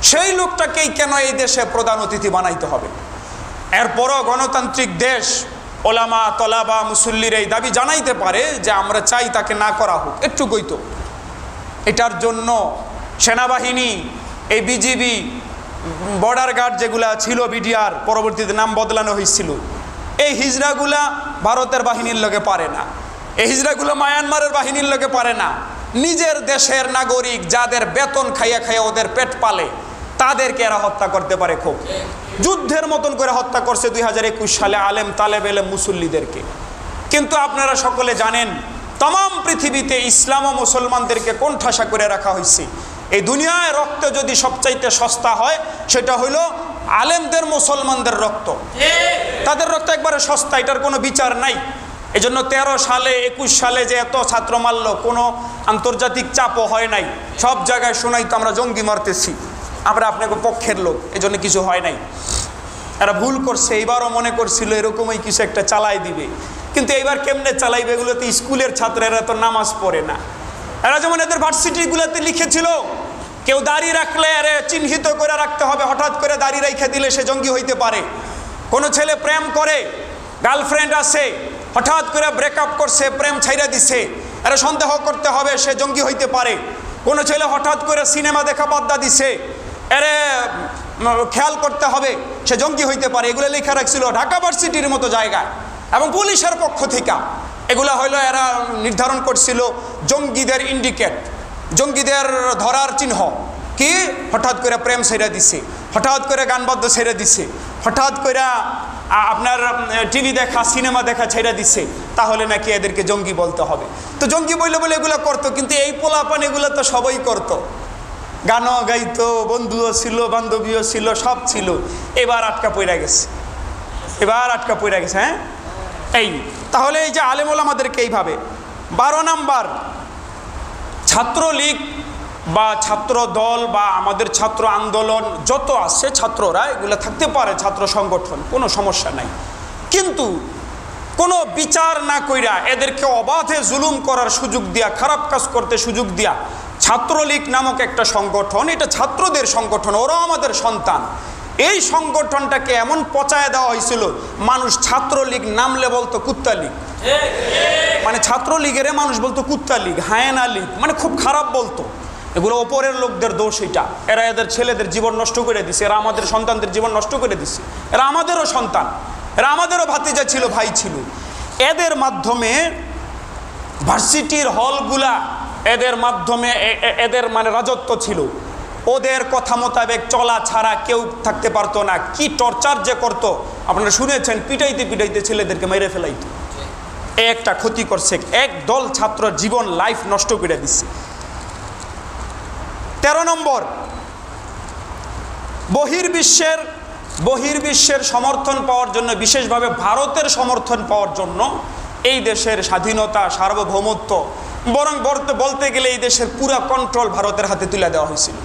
সেই লোকটাকেই কেন এই দেশে প্রধান অতিথি বানাইতে হবে? এরপরও গণতান্ত্রিক দেশ, ওলামা তলাবা মুসল্লির এই দাবি জানাইতে পারে যে আমরা চাই তাকে না করা হোক, একটুকুই তো। এটার জন্য সেনাবাহিনী, এই বিজিবি, বর্ডার গার্ড যেগুলা ছিল, বিডিআর, পরবর্তীতে নাম বদলানো হয়েছিল, এই হিজড়াগুলা ভারতের বাহিনীর লোকে পারে না, এই হিজড়াগুলো মায়ানমারের বাহিনীর লোকে পারে না। নিজের দেশের নাগরিক যাদের বেতন খাইয়া খাইয়া ওদের পেট পালে, তাদেরকে এরা হত্যা করতে পারে। খুব যুদ্ধের মতন করে হত্যা করছে 2021 সালে আলেম তালেব এলেম মুসল্লিদেরকে। কিন্তু আপনারা সকলে জানেন, तमाम পৃথিবীতে ইসলাম ও মুসলমানদেরকে কোণঠাসা করে রাখা হয়েছে। এই দুনিয়ায় রক্ত যদি সবচাইতে সস্তা হয়, সেটা হলো আলেমদের, মুসলমানদের রক্ত। তাদের রক্ত একবারে সস্তা, এটার কোনো বিচার নাই। এজন্য 13 সালে 21 সালে যে এত ছাত্র মারল, কোনো আন্তর্জাতিক চাপও হয় নাই। সব জায়গায় শোনাই তো আমরা জঙ্গি মারতেছি, আমরা আপনাকে পক্ষের লোক, এজন্য কিছু হয় নাই। এরা ভুল করছে, এইবারও মনে করছিল এরকমই কিছু একটা চালাই দিবে, কিন্তু এইবার কেমনে চালাইবে? এগুলোতে স্কুলের ছাত্রেরা তো নামাজ পড়ে না। এরা যেমন এদের ভার্সিটিগুলোতে লিখেছিল, কেউ দাড়ি রাখলে আরে চিহ্নিত করে রাখতে হবে, হঠাৎ করে দাড়ি রেখে দিলে সে জঙ্গি হইতে পারে। কোনো ছেলে প্রেম করে, গার্লফ্রেন্ড আছে, হঠাৎ করে ব্রেকআপ করছে, প্রেম ছাইরা দিছে, এরা সন্দেহ করতে হবে সে জঙ্গি হইতে পারে। কোনো ছেলে হঠাৎ করে সিনেমা দেখা বাদ্দা দিছে, এরে খেয়াল করতে হবে সে জঙ্গি হইতে পারে। এগুলো লেখা রাখছিল ঢাকা ভার্সিটির মতো জায়গায়, এবং পুলিশের পক্ষ থেকে এগুলা হইলো এরা নির্ধারণ করছিল জঙ্গিদের ইন্ডিকেট, জঙ্গিদের ধরার চিহ্ন কি? হঠাৎ করে প্রেম ছেড়ে দিছে, হঠাৎ করে গানবাদ্য ছেড়ে দিছে, হঠাৎ করে আপনার টিভি দেখা, সিনেমা দেখা ছেড়ে দিছে, তাহলে নাকি এদেরকে জঙ্গি বলতে হবে। তো জঙ্গি বললে বলে এগুলো করতো, কিন্তু এই পোলাপান এগুলো তো সবাই করতো, গানও গাইতো, বন্ধুও ছিল, বান্ধবীও ছিল, সব ছিল। এবার আটকা পড়ে গেছে, এবার আটকা পড়ে গেছে। হ্যাঁ, এই তাহলে এই যে আলেম ওলামাদেরকে এইভাবে। 12 নাম্বার, ছাত্রলীগ বা ছাত্র দল বা আমাদের ছাত্র আন্দোলন যত আছে, ছাত্ররা এগুলো থাকতে পারে, ছাত্র সংগঠন, কোনো সমস্যা নাই, কিন্তু কোনো বিচার না কইরা এদেরকে অবাধে জুলুম করার সুযোগ দিয়া, খারাপ কাজ করতে সুযোগ দিয়া, ছাত্রলীগ নামক একটা সংগঠন, এটা ছাত্রদের সংগঠন, ওরা আমাদের সন্তান, এই সংগঠনটাকে এমন পচায় দেওয়া হয়েছিল, মানুষ ছাত্রলীগ নামলে বলতো কুত্তা লীগ, মানে ছাত্রলীগের মানুষ বলতো কুত্তা লীগ, হায়েনা লীগ, মানে খুব খারাপ বলতো। এগুলো ওপরের লোকদের দোষ, এটা এরা এদের ছেলেদের জীবন নষ্ট করে দিছে, এরা আমাদের সন্তানদের জীবন নষ্ট করে দিছে, এরা আমাদেরও সন্তান, এরা আমাদেরও ভাতিজা ছিল, ভাই ছিল। এদের মাধ্যমে ভার্সিটির হলগুলা, এদের মাধ্যমে এদের মানে রাজত্ব ছিল, ওদের কথা মোতাবেক চলা ছাড়া কেউ থাকতে পারতো না। কি টর্চার যে করতো আপনারা শুনেছেন, পিটাইতে পিটাইতে ছেলেদেরকে মেরে ফেলাইতো। একটা ক্ষতি করছে, এক দল ছাত্র জীবন, লাইফ নষ্ট করে দিচ্ছে। 13 নম্বর, বহির্বিশ্বের সমর্থন পাওয়ার জন্য, বিশেষভাবে ভারতের সমর্থন পাওয়ার জন্য এই দেশের স্বাধীনতা, সার্বভৌমত্ব, বরং বলতে গেলে এই দেশের পুরা কন্ট্রোল ভারতের হাতে তুলে দেওয়া হয়েছিল।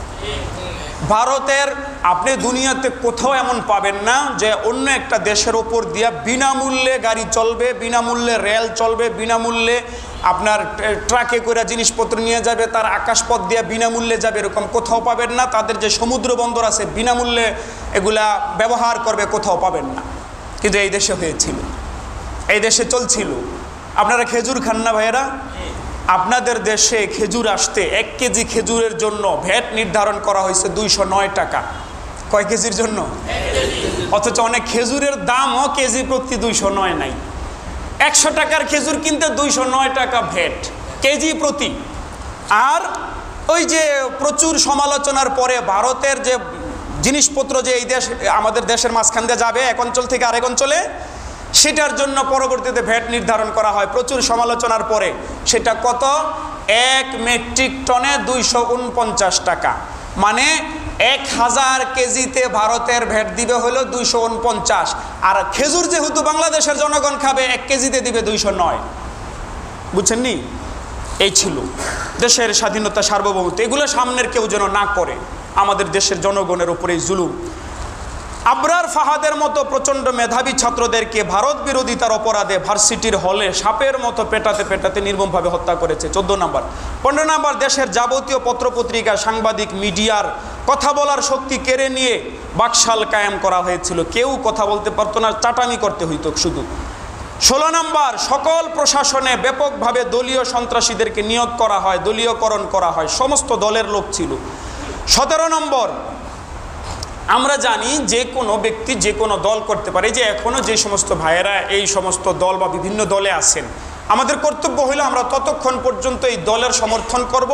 ভারতের, আপনি দুনিয়াতে কোথাও এমন পাবেন না যে অন্য একটা দেশের ওপর দিয়া বিনামূল্যে গাড়ি চলবে, বিনামূল্যে রেল চলবে, বিনামূল্যে আপনার ট্রাকে করে জিনিসপত্র নিয়ে যাবে, তার আকাশপথ দিয়ে বিনামূল্যে যাবে, এরকম কোথাও পাবেন না। তাদের যে সমুদ্র বন্দর আছে, বিনামূল্যে এগুলা ব্যবহার করবে, কোথাও পাবেন না। কিন্তু এই দেশে হয়েছিল, এই দেশে চলছিল। আপনারা খেজুর খান না ভাইয়েরা? আপনাদের দেশে খেজুর আসতে 1 কেজি খেজুরের জন্য ভ্যাট নির্ধারণ করা হয়েছে 209 টাকা। কয় কেজির জন্য? অথচ অনেক খেজুরের দামও কেজি প্রতি 209 নাই। 100 টাকার খেজুর কিনতে 209 টাকা ভ্যাট কেজি প্রতি। আর ওই যে প্রচুর সমালোচনার পরে ভারতের যে জিনিসপত্র যে এই দেশ, আমাদের দেশের মাঝখান দিয়ে যাবে এক অঞ্চল থেকে আরেক অঞ্চলে, সেটার জন্য পরবর্তীতে ভ্যাট নির্ধারণ করা হয় প্রচুর সমালোচনার পরে। সেটা কত? 1 মেট্রিক টনে 249 টাকা। মানে 1000 কেজিতে ভারতের ভ্যাট দিবে হলো 249, আর খেজুর যেহেতু বাংলাদেশের জনগণ খাবে 1 কেজিতে দিবে 209। বুঝছেন নি? এই ছিল দেশের স্বাধীনতা, সার্বভৌমত্ব। এগুলো সামনের কেউ যেন না করে আমাদের দেশের জনগণের উপরে জুলুম। আবরার ফাহাদের মতো প্রচণ্ড মেধাবী ছাত্রদেরকে ভারত বিরোধিতার অপরাধে ভার্সিটির হলে সাপের মতো পেটাতে পেটাতে নির্মমভাবে হত্যা করেছে। 14 নম্বর। 15 নম্বর, দেশের যাবতীয় পত্রপত্রিকা, সাংবাদিক, মিডিয়ার কথা বলার শক্তি কেড়ে নিয়ে বাকশাল কায়েম করা হয়েছিল। কেউ কথা বলতে পারতো না, চাটামি করতে হইতো শুধু। 16 নম্বর, সকল প্রশাসনে ব্যাপকভাবে দলীয় সন্ত্রাসীদেরকে নিয়োগ করা হয়, দলীয়করণ করা হয়, সমস্ত দলের লোক ছিল। 17 নম্বর, আমরা জানি যে কোনো ব্যক্তি যে কোনো দল করতে পারে। যে এখনও যে সমস্ত ভাইয়েরা এই সমস্ত দল বা বিভিন্ন দলে আছেন, আমাদের কর্তব্য হলো আমরা ততক্ষণ পর্যন্ত এই দলের সমর্থন করব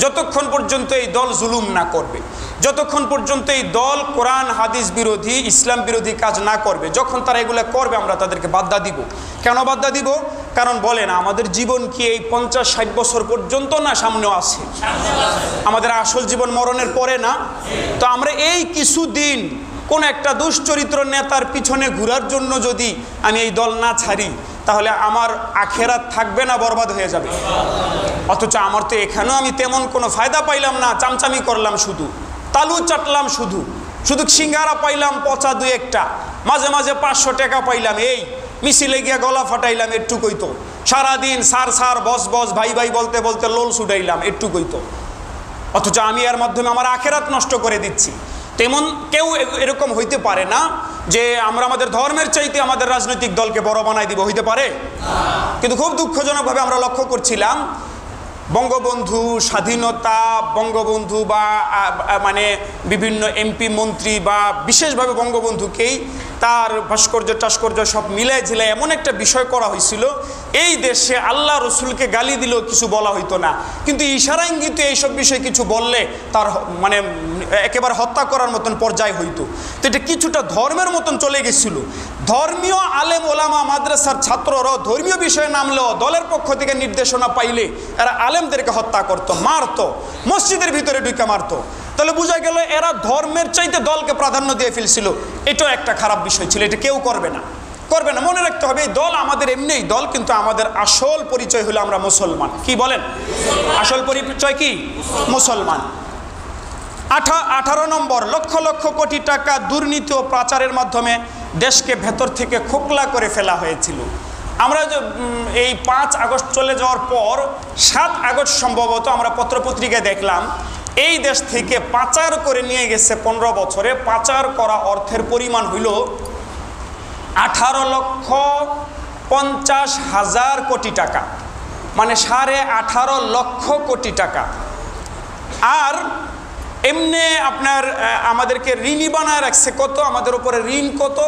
যতক্ষণ পর্যন্ত এই দল জুলুম না করবে, যতক্ষণ পর্যন্ত এই দল কোরআন হাদিস বিরোধী, ইসলাম বিরোধী কাজ না করবে। যখন তারা এগুলো করবে আমরা তাদেরকে বাধা দিব। কেন বাধা দিব? কারণ বলেন, আমাদের জীবন কি এই 50-60 বছর পর্যন্ত না সামনেও আছে? আমাদের আসল জীবন মরণের পরে না? তো আমরা এই কিছুদিন কোন একটা দুশ্চরিত্র নেতার পিছনে ঘোরার জন্য যদি আমি এই দল না ছাড়ি, তাহলে আমার আখেরাত থাকবে না, বরবাদ হয়ে যাবে। অথচ আমার তো এখানেও আমি তেমন কোনো ফায়দা পাইলাম না, চামচামি করলাম, শুধু তালু চাটলাম, শুধু সিঙ্গারা পাইলাম পচা 2-1টা, মাঝে মাঝে 500 টাকা পাইলাম, এই মিছিলে গিয়া গলা ফাটাইলাম, একটুকুই তো। সারাদিন সার সার বস বস ভাই ভাই বলতে বলতে লোল ছুটাইলাম, একটুকুই তো। অথচ আমি এর মাধ্যমে আমার আখেরাত নষ্ট করে দিচ্ছি। তেমন কেউ এরকম হইতে পারে না যে আমরা আমাদের ধর্মের চাইতে আমাদের রাজনৈতিক দলকে বড় বানাই দিব, হইতে পারে? কিন্তু খুব দুঃখজনকভাবে আমরা লক্ষ্য করছিলাম বঙ্গবন্ধু, স্বাধীনতা, বঙ্গবন্ধু বা মানে বিভিন্ন এমপি মন্ত্রী বা বিশেষভাবে বঙ্গবন্ধুকেই তার ভাস্কর্য টাস্কর্য সব মিলাই ঝিলাই এমন একটা বিষয় করা হয়েছিল, এই দেশে আল্লাহ রসুলকে গালি দিলেও কিছু বলা হইতো না, কিন্তু ইশারা ইঙ্গিতে এইসব বিষয়ে কিছু বললে তার মানে একেবারে হত্যা করার মতন পর্যায় হইতো। তো এটা কিছুটা ধর্মের মতন চলে গেছিল। ধর্মীয় আলেম ওলামা মাদ্রাসার ছাত্ররাও ধর্মীয় বিষয়ে নামলেও দলের পক্ষ থেকে নির্দেশনা পাইলে এরা আলেমদেরকে হত্যা করত, মারত, মসজিদের ভিতরে ঢুকে মারত। তাহলে বোঝা গেল এরা ধর্মের চাইতে দলকে প্রাধান্য দিয়ে ফেলছিল। এটাও একটা খারাপ বিষয় ছিল, এটা কেউ করবে না, করবে না। মনে রাখতে হবে, এই দল আমাদের এমনি দল, কিন্তু আমাদের আসল পরিচয় হলো আমরা মুসলমান। কি বলেন? আসল পরিচয় কি? মুসলমান। 18 নম্বর, লক্ষ লক্ষ কোটি টাকা দুর্নীতি ও পাচারের মাধ্যমে দেশকে ভেতর থেকে খোকলা করে ফেলা হয়েছিল। আমরা এই 5 আগস্ট চলে যাওয়ার পর 7 আগস্ট সম্ভবত আমরা পত্রপত্রিকায় দেখলাম এই দেশ থেকে পাচার করে নিয়ে গেছে 15 বছরে। পাচার করা অর্থের পরিমাণ হইল 18,50,000 কোটি টাকা, মানে 18.5 লক্ষ কোটি টাকা। আর এমনি আপনার আমাদেরকে ঋণী বানায় রাখছে কত? আমাদের উপরে ঋণ কত?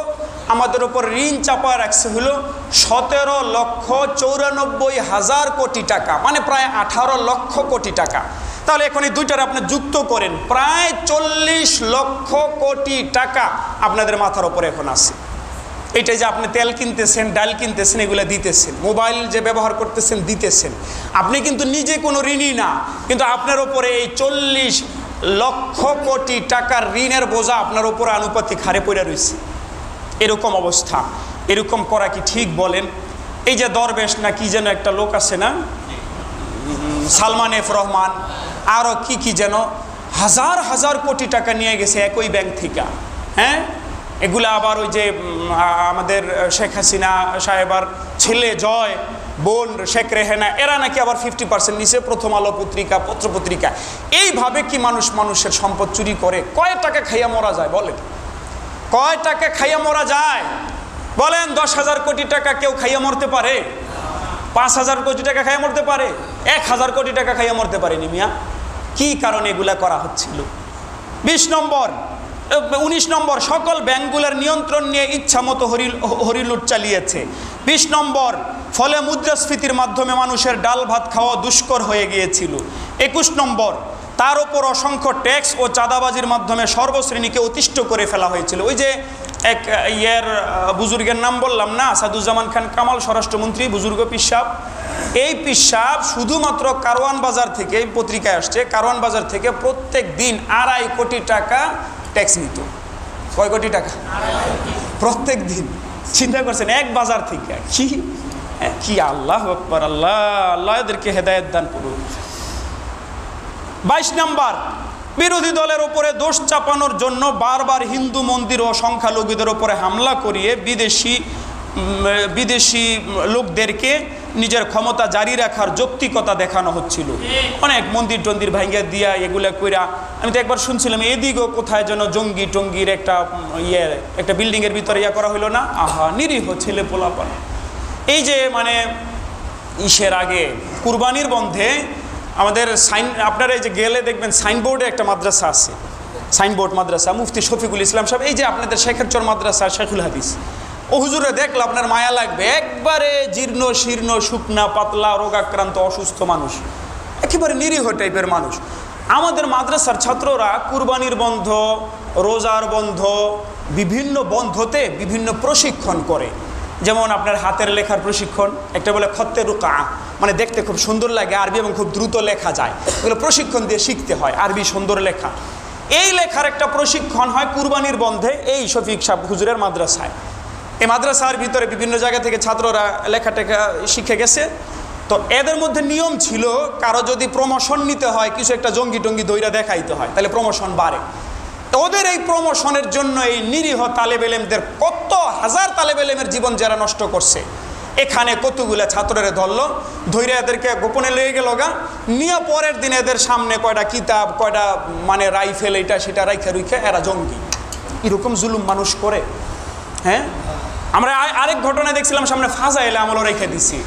আমাদের উপর ঋণ চাপায় রাখছে হলো 17,94,000 কোটি টাকা, মানে প্রায় 18 লক্ষ কোটি টাকা। তাহলে এখন এই দুইটার আপনি যুক্ত করেন, প্রায় 40 লক্ষ কোটি টাকা আপনাদের মাথার উপরে এখন আছে। এইটাই যে আপনি তেল কিনতেছেন, ডাল কিনতেছেন, এগুলো দিতেছেন, মোবাইল যে ব্যবহার করতেছেন দিতেছেন, আপনি কিন্তু নিজে কোনো ঋণই না, কিন্তু আপনার উপরে এই 40 লক্ষ কোটি টাকার ঋণের বোঝা আপনার উপরে আনুপাতিক হারে পড়ে রয়েছে। এরকম অবস্থা, এরকম করা কি ঠিক বলেন? এই যে দরবেশ না কি যেন একটা লোক আছে না, সালমান এফ রহমান, আরও কি যেন হাজার হাজার কোটি টাকা নিয়ে গেছে একই ব্যাংক থেকে। হ্যাঁ, এগুলা আবার ওই যে আমাদের শেখ হাসিনা সাহেবার ছেলে জয়, বোন শেখ রেহেনা, এরা নাকি আবার 50% নিচে প্রথম আলো পত্রিকা, পত্রপত্রিকা। এইভাবে কি মানুষের সম্পদ চুরি করে? কয় টাকা খাইয়া মরা যায় বলেন? কয় টাকা খাইয়া মরা যায় বলেন? 10,000 কোটি টাকা কেউ খাইয়া মরতে পারে? 5,000 কোটি টাকা খাইয়া মরতে পারে? 1,000 কোটি টাকা খাইয়া মরতে পারেনি মিয়া। কি কারণে এগুলা করা হচ্ছিল? 19 নম্বর, সকল ব্যাংকগুলোর নিয়ন্ত্রণ নিয়ে ইচ্ছা মতো হরিলুট চালিয়েছে। 20 নম্বর, ফলে মুদ্রাস্ফীতির মাধ্যমে মানুষের ডাল ভাত খাওয়া দুষ্কর হয়ে গিয়েছিল। 21 নম্বর, তার ওপর অসংখ্য ট্যাক্স ও চাঁদাবাজির মাধ্যমে সর্বশ্রেণীকে অতিষ্ঠ করে ফেলা হয়েছিল। ওই যে এক বুজুর্গের নাম বললাম না, আসাদুজ্জামান খান কামাল, স্বরাষ্ট্রমন্ত্রী, বুজুর্গ পিসাব। এই পিসাব শুধুমাত্র কারওয়ান বাজার থেকে, এই পত্রিকায় আসছে, কারওয়ান বাজার থেকে প্রত্যেক দিন 2.5 কোটি টাকা ট্যাক্স নিত। কয় কোটি টাকা? প্রত্যেক দিন। চিন্তা করছেন, এক বাজার থেকে। কি আল্লাহ আকবার, আল্লাহ আল্লাহ এদেরকে হেদায়েত দান করুন। 22 নম্বর, বিরোধী দলের উপরে দোষ চাপানোর জন্য বারবার হিন্দু মন্দির ও সংখ্যালঘুদের উপরে হামলা করিয়ে বিদেশি লোকদেরকে নিজের ক্ষমতা জারি রাখার যৌক্তিকতা দেখানো হচ্ছিল। অনেক মন্দির টন্দির ভাঙ্গা দিয়া এগুলা কইরা, আমি তো একবার শুনছিলাম এদিকেও কোথায় যেন জঙ্গি টঙ্গির একটা বিল্ডিংয়ের ভিতরে করা হইলো না। আহা, নিরীহ ছেলে পোলাপান। এই যে মানে ইসের আগে কুরবানির বন্ধে আমাদের আপনারা এই যে গেলে দেখবেন সাইনবোর্ডে একটা মাদ্রাসা আছে, সাইনবোর্ড মাদ্রাসা, মুফতি শফিকুল ইসলাম সাহেব। এই যে আপনাদের শেখেরচর মাদ্রাসা, শেখুল হাদিস। ও হুজুরে দেখলে আপনার মায়া লাগবে, একবারে জীর্ণ শীর্ণ, শুকনা পাতলা, রোগাক্রান্ত, অসুস্থ মানুষ, একেবারে নিরীহ টাইপের মানুষ। আমাদের মাদ্রাসার ছাত্ররা কুরবানির বন্ধ, রোজার বন্ধ, বিভিন্ন বন্ধতে বিভিন্ন প্রশিক্ষণ করে। যেমন আপনার হাতের লেখার প্রশিক্ষণ, একটা বলে খত্তে রুকা, মানে দেখতে খুব সুন্দর লাগে, আরবি এবং খুব দ্রুত লেখা যায়, এগুলো প্রশিক্ষণ দিয়ে শিখতে হয়, আরবি সুন্দর লেখা। এই লেখার একটা প্রশিক্ষণ হয় কুরবানির বন্ধে এই শফিক সাহেব হুজুরের মাদ্রাসায়। এই মাদ্রাসার ভিতরে বিভিন্ন জায়গা থেকে ছাত্ররা লেখা টেখা শিখে গেছে। তো এদের মধ্যে নিয়ম ছিল, কারো যদি প্রমোশন নিতে হয়, কিছু একটা জঙ্গি টঙ্গি দইরা দেখাইতে হয়, তাহলে প্রমোশন বাড়ে। ওদের এই প্রমোশনের জন্য এই নিরীহ তালেব এলেমদের, কত হাজার তালেব এলেমের জীবন যারা নষ্ট করছে, এখানে কতগুলা ছাত্ররে ধরলো, ধৈর্য এদেরকে গোপনে লেগে গেল গা, নিয়ে পরের দিন এদের সামনে কয়টা কিতাব, কয়টা মানে রাইফেল, এটা সেটা রাইখা রুইখা এরা জঙ্গি। এরকম জুলুম মানুষ করে। হ্যাঁ, আমরা আরেক ঘটনায় দেখছিলাম, সামনে ফাজাইল আমলও রেখে দিছি।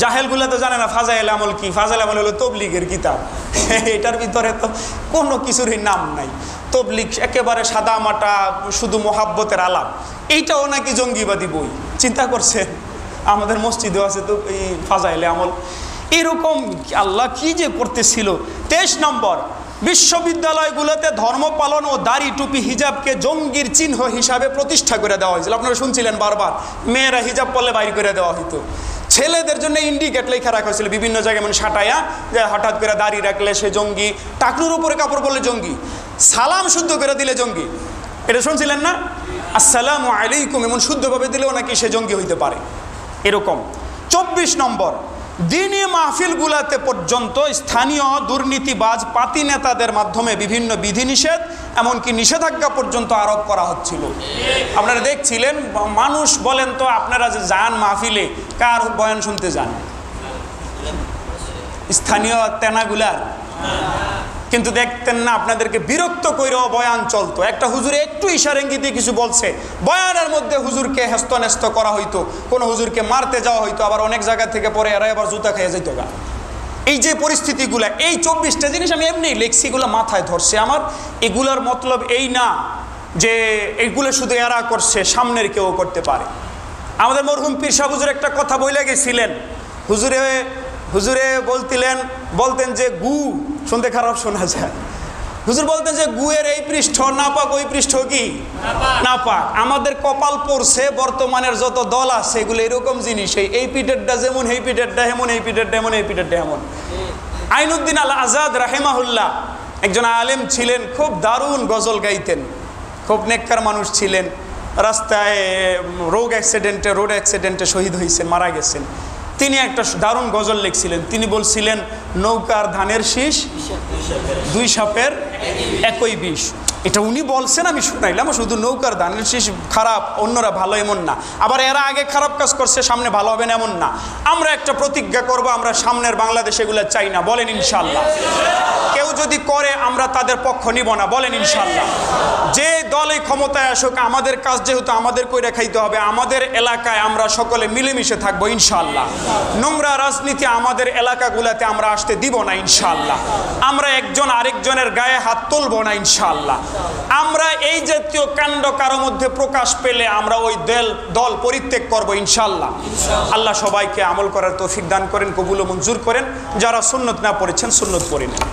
জাহেলগুলা তো জানে না ফাজাইল আমল কি। ফাজাইল আমল হলো তবলিগের কিতাব। এটার ভিতরে তো কোনো কিছুরই নাম নাই। তবলিগ একেবারে সাদা মাটা, শুধু মোহাব্বতের আলাপ। এইটাও নাকি জঙ্গিবাদী বই। চিন্তা করছেন, আমাদের মসজিদেও আছে তো এই ফাজাইলে আমল। এরকম আল্লাহ কি যে করতেছিল। 23 নম্বর, বিশ্ববিদ্যালয়গুলোতে ধর্ম পালন ও দাড়ি টুপি হিজাবকে জঙ্গির চিহ্ন হিসাবে প্রতিষ্ঠা করে দেওয়া হয়েছিল। আপনারা শুনছিলেন বারবার, মেয়েরা হিজাব পরলে বাইর করে দেওয়া হইতো। ছেলেদের জন্য ইন্ডিকেট লেখা রাখা হয়েছিল বিভিন্ন জায়গায়, মানে সাটাইয়া যে হঠাৎ করে দাড়ি রাখলে সে জঙ্গি, টাকনুর উপরে কাপড় পরলে জঙ্গি, সালাম শুদ্ধ করে দিলে জঙ্গি। এটা শুনছিলেন না? আসসালামু আলাইকুম এমন শুদ্ধভাবে দিলেও নাকি সে জঙ্গি হইতে পারে। এরকম। 24 নম্বর, দিনী মাহফিলগুলাতে পর্যন্ত স্থানীয় দুর্নীতিবাজ পাতি নেতাদের মাধ্যমে বিভিন্ন বিধিনিষেধ, এমনকি নিষেধাজ্ঞা পর্যন্ত আরোপ করা হচ্ছিল। আপনারা দেখছিলেন, মানুষ বলেন তো, আপনারা যে যান মাহফিলে, কার বয়ান শুনতে যান? স্থানীয় তেনাগুলার। কিন্তু দেখতেন না, আপনাদেরকে বিরক্ত কইরাও বয়ান চলতো। একটা হুজুরে একটু ইশারা ইঙ্গিতে কিছু বলছে, বয়ানের মধ্যে হুজুরকে হেস্তনেস্ত করা হইতো, কোনো হুজুরকে মারতে যাওয়া হইতো, আবার অনেক জায়গা থেকে পরে এরা আবার জুতা খেয়ে যেত গা। এই যে পরিস্থিতিগুলা, এই 24টা জিনিস আমি এমনি লেখছি, এগুলো মাথায় ধরছে আমার। এগুলার মতলব এই না যে এইগুলো শুধু এরা করছে, সামনের কেউ করতে পারে। আমাদের মরহুম পীর সাহেব হুজুর একটা কথা বইলে গেছিলেন। হুজুরে বলতেন যে গু, শুনতে খারাপ শোনা যায়, হুজুর বলতেন যে গুয়ের এই পৃষ্ঠ নাপাক, ওই পৃষ্ঠ কি নাপাক। আমাদের কপাল পড়ছে বর্তমানের যত দল আছে এগুলো এরকম জিনিস, এই পিঠেরটা যেমন, এই পিঠেরটা হেমন, এই পিঠেরটা এমন, এই পিঠেরটা হেমন। আইনুদ্দিন আল আজাদ রাহেমাহুল্লাহ একজন আলেম ছিলেন, খুব দারুণ গজল গাইতেন, খুব নেককার মানুষ ছিলেন। রাস্তায় রোড অ্যাক্সিডেন্টে শহীদ হয়েছেন, মারা গেছেন। তিনি একটা দারুণ গজল লিখছিলেন। তিনি বলছিলেন, নৌকার ধানের শীষ 2 সাপের একই বিষ। এটা উনি বলছেন, আমি শুনাইলাম। শুধু নৌকার ধানের শীষ খারাপ, অন্যরা ভালো এমন না, আবার এরা আগে খারাপ কাজ করছে সামনে ভালো হবে না এমন না। আমরা একটা প্রতিজ্ঞা করব, আমরা সামনের বাংলাদেশ এগুলো চাই না, বলেন ইনশাল্লাহ। কেউ যদি করে আমরা তাদের পক্ষ নিব না, বলেন ইনশাল্লাহ। যে দলই ক্ষমতায় আসুক, আমাদের কাজ যেহেতু আমাদের কইরা খাইতে হবে, আমাদের এলাকায় আমরা সকলে মিলেমিশে থাকবো ইনশাল্লাহ। নোংরা রাজনীতি আমাদের এলাকাগুলোতে আমরা আসতে দিব না ইনশাল্লাহ। আমরা একজন আরেকজনের গায়ে হাত তুলব না ইনশাল্লাহ। আমরা এই জাতীয় কাণ্ড কারো মধ্যে প্রকাশ পেলে আমরা ওই দল পরিত্যাগ করব ইনশাল্লাহ। আল্লাহ সবাইকে আমল করার তৌফিক দান করেন, কবুল ও মঞ্জুর করেন। যারা সুন্নত না পড়েছেন সুন্নত পড়ে নেন।